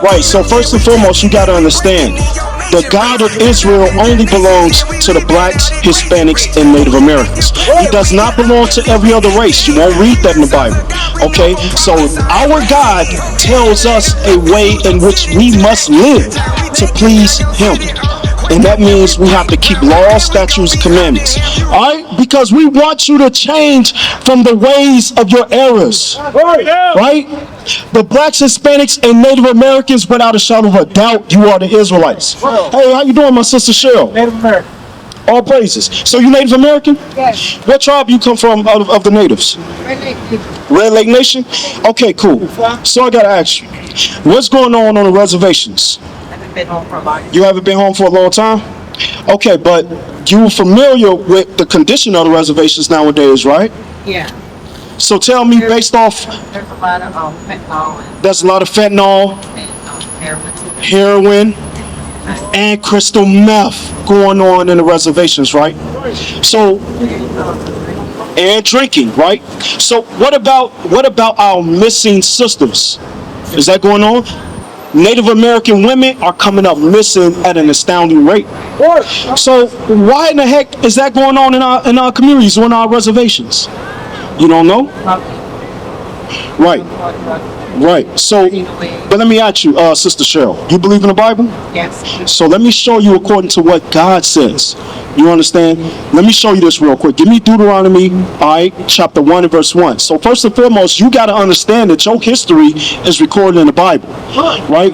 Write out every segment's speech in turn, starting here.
Right, so first and foremost, you got to understand the God of Israel only belongs to the blacks, Hispanics, and Native Americans. He does not belong to every other race. You won't read that in the Bible. Okay, so our God tells us a way in which we must live to please Him. And that means we have to keep laws, statutes, and commandments. All right? Because we want you to change from the ways of your errors. Right? The blacks, Hispanics, and Native Americans, without a shadow of a doubt, you are the Israelites. Hey, how you doing, my sister Cheryl? Native American. All praises. So you Native American? Yes. What tribe you come from out of the natives? Red Lake people. Red Lake Nation? Okay, cool. So I got to ask you, what's going on the reservations? Been home for a long time. You haven't been home for a long time? Okay, but you're familiar with the condition of the reservations nowadays, right? Yeah. So tell me, based off, There's a lot of fentanyl there's a lot of fentanyl, and heroin, and crystal meth going on in the reservations, right? So, and drinking, right? So what about our missing sisters? Is that going on? Native American women are coming up missing at an astounding rate. So why in the heck is that going on in our communities, on our reservations? You don't know? Right. Right. So, but let me ask you, Sister Cheryl, you believe in the Bible? Yes. So let me show you according to what God says. You understand? Let me show you this real quick. Give me Deuteronomy, all right, chapter 1 and verse 1. So first and foremost, you got to understand that your history is recorded in the Bible, right?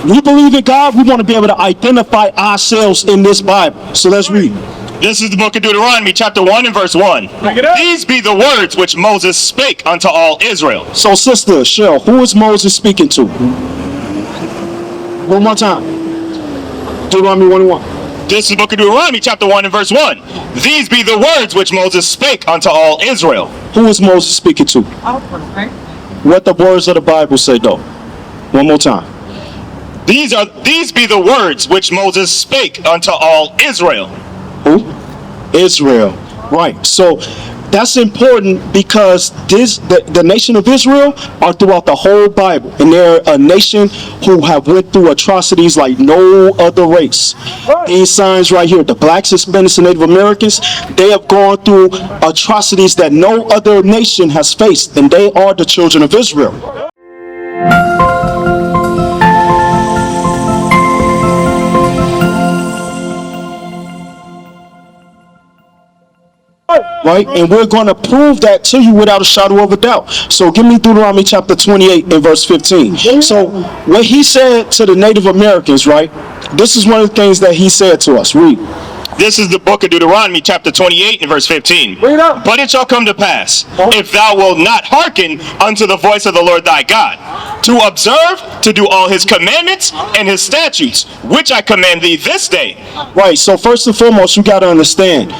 We believe in God. We want to be able to identify ourselves in this Bible. So let's read. This is the book of Deuteronomy, chapter 1 and verse 1. These be the words which Moses spake unto all Israel. So Sister Cheryl, who is Moses speaking to? One more time. Deuteronomy 1 and 1. This is the book of Deuteronomy, chapter 1 and verse 1. These be the words which Moses spake unto all Israel. Who is Moses speaking to? What the words of the Bible say, though? One more time. These be the words which Moses spake unto all Israel. Who? Israel. Right. So that's important because the nation of Israel are throughout the whole Bible, and they're a nation who have went through atrocities like no other race. These signs right here, the blacks, Hispanics, and Native Americans, they have gone through atrocities that no other nation has faced, and they are the children of Israel. Right, and we're going to prove that to you without a shadow of a doubt. So give me Deuteronomy chapter 28 and verse 15. So what he said to the Native Americans, right, this is one of the things that he said to us. Read. This is the book of Deuteronomy, chapter 28 and verse 15. But it shall come to pass, if thou wilt not hearken unto the voice of the Lord thy God, to observe, to do all his commandments and his statutes, which I command thee this day. Right, so first and foremost, you got to understand,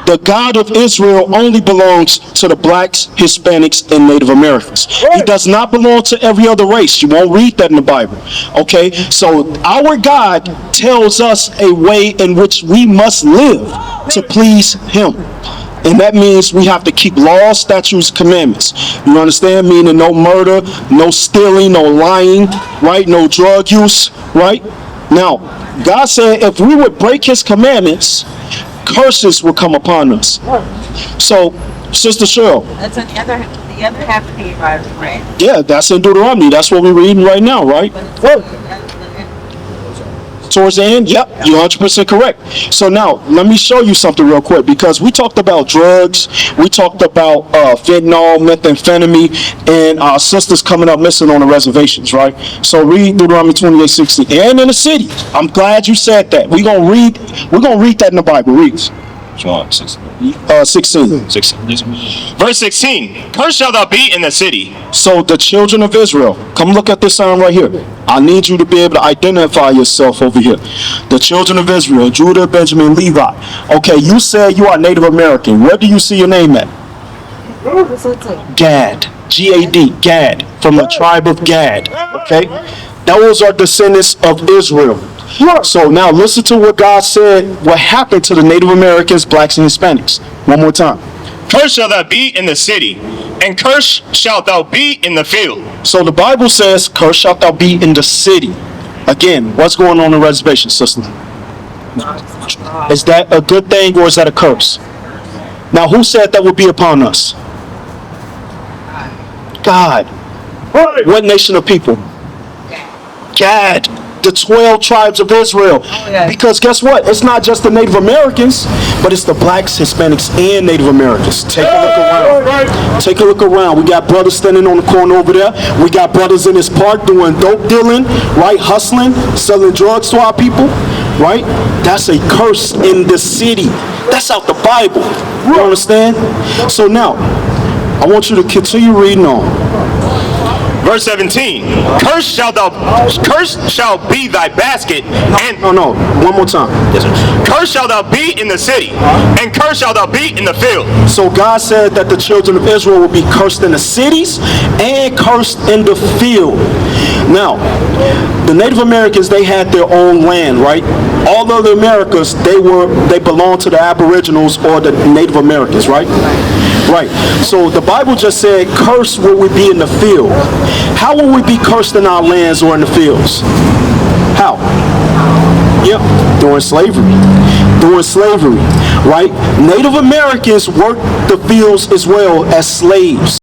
the God of Israel only belongs to the blacks, Hispanics, and Native Americans. He does not belong to every other race. You won't read that in the Bible. Okay? So our God tells us a way in which we must live to please Him. And that means we have to keep laws, statutes, commandments. You understand? Meaning no murder, no stealing, no lying, right? No drug use, right? Now, God said if we would break His commandments, curses will come upon us. So, Sister Cheryl. That's on the other half of the Bible, right? Yeah, that's in Deuteronomy. That's what we're reading right now, right? Towards the end? Yep, you're 100% correct. So now, let me show you something real quick, because we talked about drugs, we talked about fentanyl, methamphetamine, and our sisters coming up missing on the reservations, right? So read Deuteronomy 28:16. And in the city. I'm glad you said that. We're gonna read that in the Bible. Read. John 16. 16. Verse 16. Cursed shalt thou be in the city. So the children of Israel, come look at this sign right here. I need you to be able to identify yourself over here. The children of Israel, Judah, Benjamin, Levi. Okay, you said you are Native American. Where do you see your name at? Gad. G-A-D. Gad. From the tribe of Gad. Okay? Those are descendants of Israel. So now listen to what God said, what happened to the Native Americans, blacks, and Hispanics. One more time. Cursed shalt thou be in the city, and cursed shalt thou be in the field. So the Bible says, cursed shalt thou be in the city. Again, what's going on in the reservation, sister? Is that a good thing or is that a curse? Now, who said that would be upon us? God. What nation of people? Gad. The 12 tribes of Israel. Because guess what? It's not just the Native Americans, but it's the blacks, Hispanics, and Native Americans. Take a look around. Take a look around. We got brothers standing on the corner over there. We got brothers in this park doing dope dealing, right? Hustling, selling drugs to our people, right? That's a curse in the city. That's out the Bible. You understand? So now, I want you to continue reading on. Verse 17. Cursed shall be thy basket, and No, one more time. Yes, sir. Cursed shall thou be in the city, and cursed shall thou be in the field. So God said that the children of Israel will be cursed in the cities and cursed in the field. Now, the Native Americans, they had their own land, right? All of the Americas, they belonged to the Aboriginals or the Native Americans, right? Right. So the Bible just said, cursed will we be in the field. How will we be cursed in our lands or in the fields? How? Yep, during slavery. During slavery, right? Native Americans worked the fields as well as slaves.